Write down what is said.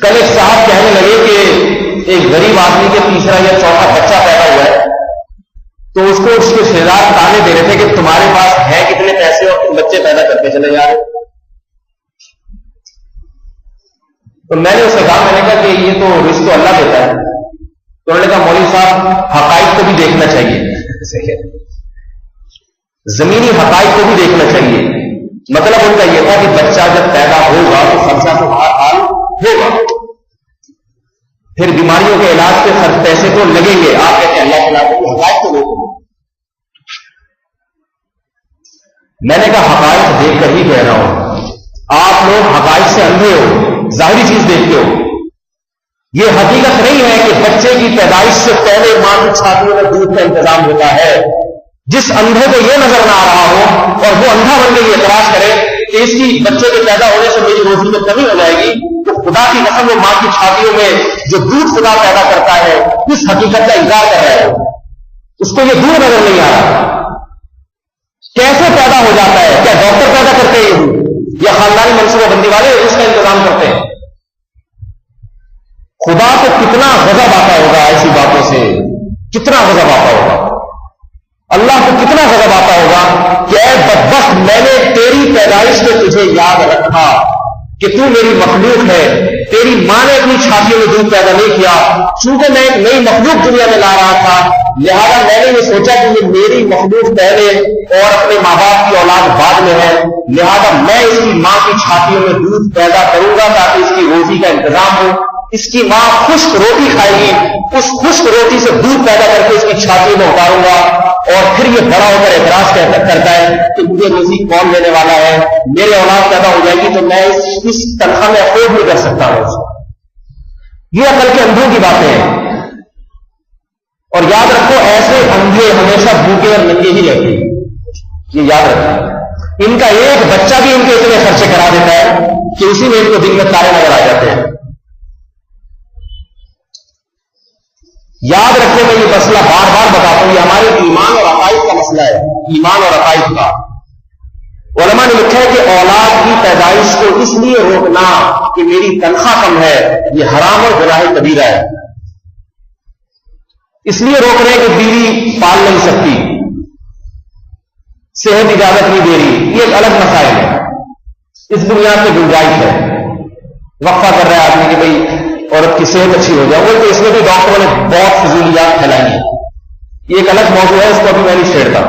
کل ایک صاحب کہنے لگے کہ ایک غریب آدمی کے تیسرا یا چوتھا بچہ پیدا ہوا ہے، تو اس کو اس کے رشتے دار تانے دے رہے تھے کہ تمہارے پاس ہے کتنے پیسے اور تم بچے پیدا کرتے چلے جا رہے. تو میں نے اسے کہا، میں نے کہا کہ یہ تو رزق تو اللہ دیتا ہے. تو انہوں نے کہا مولوی صاحب حقائق کو بھی دیکھنا چاہیے، زمینی حقائق کو بھی دیکھنا چاہیے. مطلب ان کا یہ تھا کہ بچہ جب پیدا ہوگا تو خرچہ تو ہر حال ہوگا، پھر بیماریوں کے علاج پہ خرچ پیسے تو لگیں گے. آپ کہتے ہیں اللہ تعالیٰ کو حقائق تو دیکھو. میں نے کہا حقائق دیکھ کر ہی کہہ رہا ہوں، آپ لوگ حقائق سے اندھے ہو، ظاہری چیز دیکھتے ہو. یہ حقیقت نہیں ہے کہ بچے کی پیدائش سے پہلے ماں کی چھاتیوں میں دودھ کا انتظام ہوتا ہے. جس اندھے کو یہ نظر نہ آ رہا ہو اور وہ اندھا بن کے یہ اعتراض کرے کہ اس کی بچے کے پیدا ہونے سے میری روزی میں کمی ہو جائے گی، تو خدا کی قسم وہ ماں کی چھاتیوں میں جو دودھ خدا پیدا کرتا ہے اس حقیقت کا انکار کر رہا ہے. اس کو یہ دودھ نظر نہیں آ رہا. کیسے پیدا ہو جاتا ہے؟ کیا ڈاکٹر پیدا کرتے ہیں یا خاندانی منصوبہ بندی والے اس کا انتظام کرتے ہیں؟ خدا کو کتنا غضب آتا ہوگا ایسی باتوں سے، کتنا غضب آتا ہوگا. اللہ کو کتنا غضب آتا ہوگا کہ اے بدبخت، میں نے تیری پیدائش میں تجھے یاد رکھا کہ تو میری مخلوق ہے. تیری ماں نے اپنی چھاتیوں میں دودھ پیدا نہیں کیا. چونکہ میں ایک نئی مخلوق دنیا میں لا رہا تھا، لہذا میں نے یہ سوچا کہ یہ میری مخلوق پہلے اور اپنے ماں باپ کی اولاد بعد میں ہے، لہذا میں اس کی ماں کی چھاتیوں میں دودھ پیدا کروں گا تاکہ اس کی روزی کا انتظام ہو. اس کی ماں خشک روٹی کھائے گی، اس خشک روٹی سے دودھ پیدا کر کے اس کی چھاتیوں میں اتاروں گا، اور پھر یہ بڑا ہو کر اعتراض کرتا ہے کہ مجھے روزی کون دینے والا ہے، میرے اولاد پیدا ہو جائے گی تو میں اس تنخواہ میں افورڈ نہیں کر سکتا ہوں. یہ عقل کے اندھوں کی باتیں ہیں. اور یاد رکھو، ایسے اندھے ہمیشہ بھوکے اور ننگے ہی رہتے ہیں. یہ یاد رکھو، ان کا ایک بچہ بھی ان کے اتنے خرچے کرا دیتا ہے کہ اسی میں ان کو دن میں تارے نظر آ جاتے ہیں. یاد رکھنے میں یہ مسئلہ بار بار بتاتا ہوں، یہ ہمارے ایمان اور عقائد کا مسئلہ ہے، ایمان اور عقائد کا. علماء نے لکھا ہے کہ اولاد کی پیدائش کو اس لیے روکنا کہ میری تنخواہ کم ہے، یہ حرام اور گناہ کبیرہ ہے. اس لیے روک رہے کہ بیوی پال نہیں سکتی، صحت اجازت نہیں دے رہی، یہ ایک الگ مسائل ہے. اس بنیاد پہ گنجائش ہے. وقفہ کر رہا ہے آدمی کہ بھئی عورت کی صحت اچھی ہو جائے، تو اس میں بھی ڈاکٹروں نے بہت فضولیات پھیلائی ہیں. یہ ایک الگ موضوع ہے، اس کو ابھی میں نہیں چھیڑتا.